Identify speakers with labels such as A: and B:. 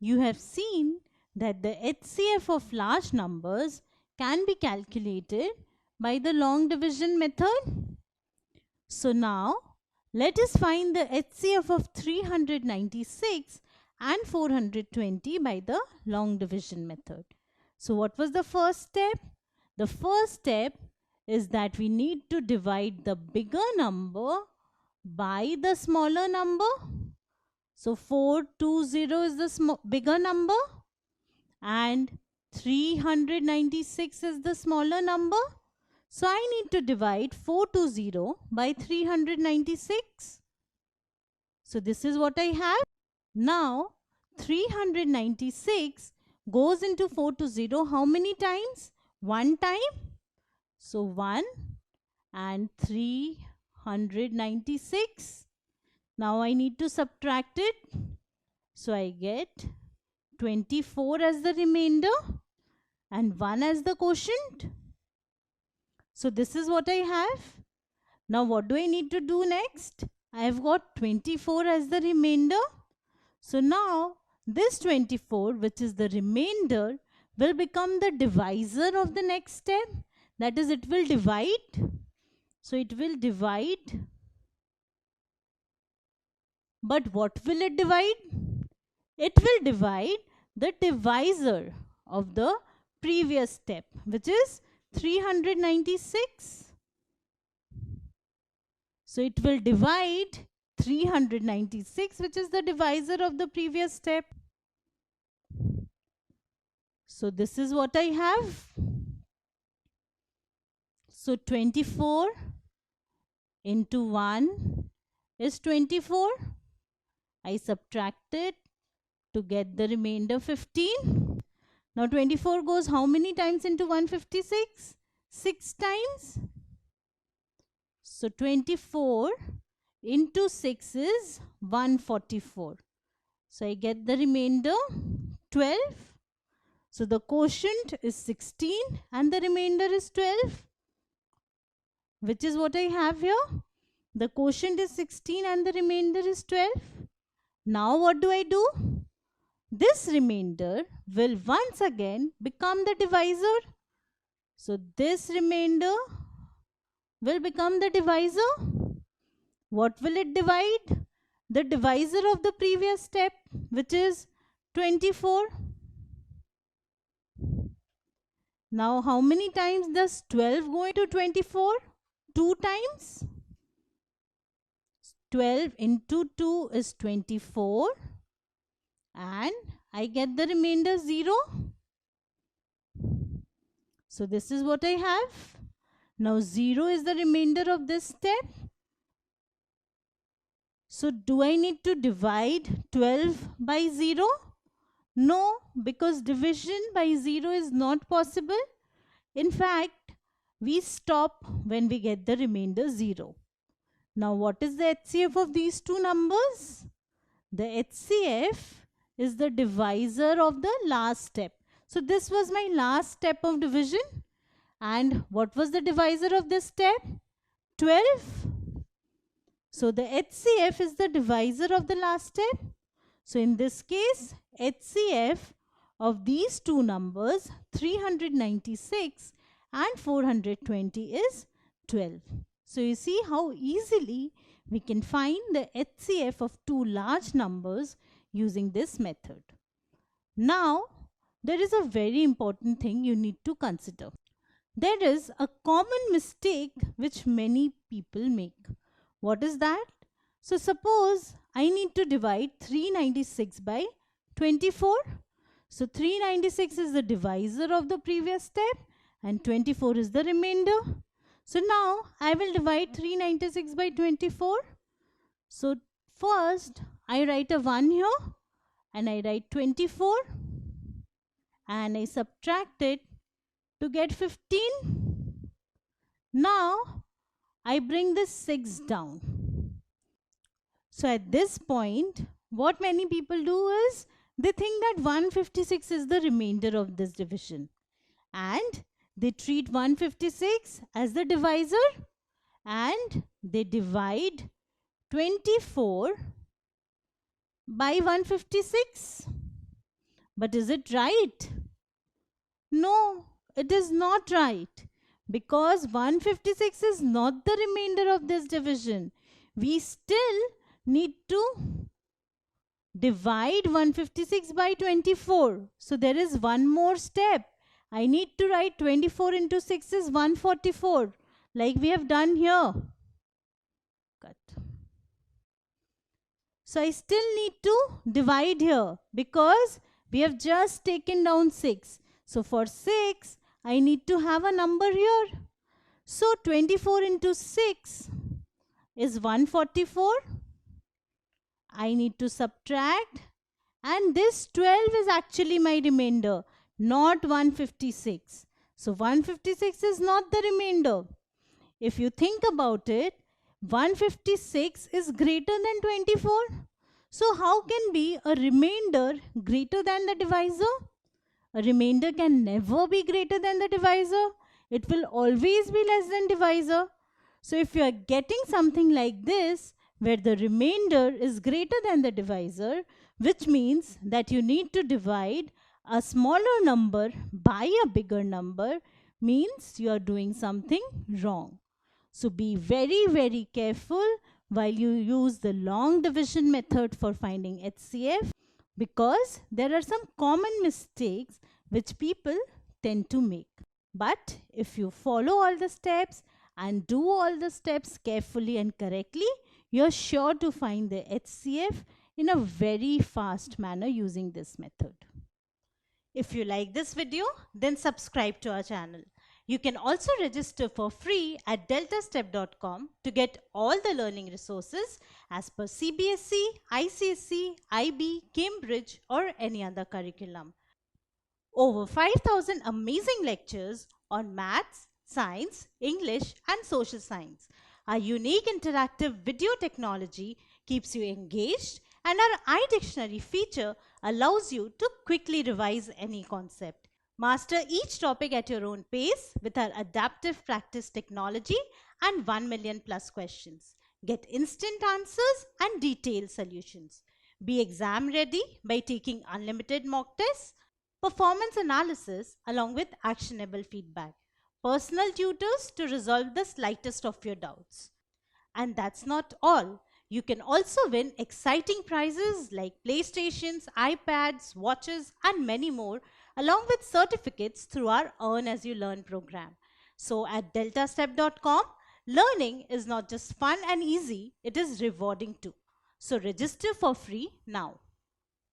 A: you have seen that the HCF of large numbers can be calculated by the long division method. So now let us find the HCF of 396 and 420 by the long division method. So what was the first step? The first step is that we need to divide the bigger number by the smaller number. So 420 is the bigger number and 396 is the smaller number. So I need to divide 420 by 396. So this is what I have. Now 396 goes into 420 how many times? One time. So 1 and 396. Now I need to subtract it. So I get 24 as the remainder and 1 as the quotient. So this is what I have. Now what do I need to do next? I have got 24 as the remainder. So now this 24, which is the remainder, will become the divisor of the next step. That is, it will divide. So it will divide. But what will it divide? It will divide the divisor of the previous step, which is 396. So it will divide 396, which is the divisor of the previous step. So this is what I have. So 24 into 1 is 24. I subtract it to get the remainder 15. Now 24 goes how many times into 156? 6 times. So 24 into 6 is 144. So I get the remainder 12. So the quotient is 16 and the remainder is 12. Which is what I have here. The quotient is 16 and the remainder is 12. Now what do I do? This remainder will once again become the divisor. So this remainder will become the divisor. What will it divide? The divisor of the previous step, which is 24. Now how many times does 12 go into 24? 2 times. 12 into 2 is 24 and I get the remainder 0. So this is what I have. Now 0 is the remainder of this step. So do I need to divide 12 by 0? No, because division by 0 is not possible. In fact, we stop when we get the remainder 0. Now what is the HCF of these two numbers? The HCF is the divisor of the last step. So this was my last step of division. And what was the divisor of this step? 12. So the HCF is the divisor of the last step. So in this case, HCF of these two numbers, 396 and 420 is 12. So you see how easily we can find the HCF of two large numbers using this method. Now, there is a very important thing you need to consider. There is a common mistake which many people make. What is that? So suppose I need to divide 396 by 24. So 396 is the divisor of the previous step and 24 is the remainder. So now I will divide 396 by 24. So first I write a 1 here and I write 24 and I subtract it to get 15. Now I bring this 6 down. So at this point, what many people do is they think that 156 is the remainder of this division and they treat 156 as the divisor and they divide 24 by 156. But is it right? No, it is not right, because 156 is not the remainder of this division. We still need to divide 156 by 24. So there is one more step. I need to write 24 into 6 is 144, like we have done here. Cut. So I still need to divide here because we have just taken down 6. So for 6, I need to have a number here. So 24 into 6 is 144. I need to subtract, and this 12 is actually my remainder, not 156. So 156 is not the remainder. If you think about it, 156 is greater than 24. So how can be a remainder greater than the divisor? A remainder can never be greater than the divisor. It will always be less than divisor. So if you are getting something like this, where the remainder is greater than the divisor, which means that you need to divide a smaller number by a bigger number, means you are doing something wrong. So be very, very careful while you use the long division method for finding HCF, because there are some common mistakes which people tend to make. But if you follow all the steps and do all the steps carefully and correctly, you're sure to find the HCF in a very fast manner using this method. If you like this video, then subscribe to our channel. You can also register for free at deltastep.com to get all the learning resources as per CBSE, ICSE, IB, Cambridge or any other curriculum. Over 5,000 amazing lectures on maths, science, English and social science. Our unique interactive video technology keeps you engaged, and our iDictionary feature allows you to quickly revise any concept. Master each topic at your own pace with our adaptive practice technology and 1 million plus questions. Get instant answers and detailed solutions. Be exam ready by taking unlimited mock tests, performance analysis along with actionable feedback, personal tutors to resolve the slightest of your doubts. And that's not all. You can also win exciting prizes like PlayStations, iPads, watches, and many more, along with certificates through our Earn As You Learn program. So at deltastep.com, learning is not just fun and easy, it is rewarding too. So register for free now.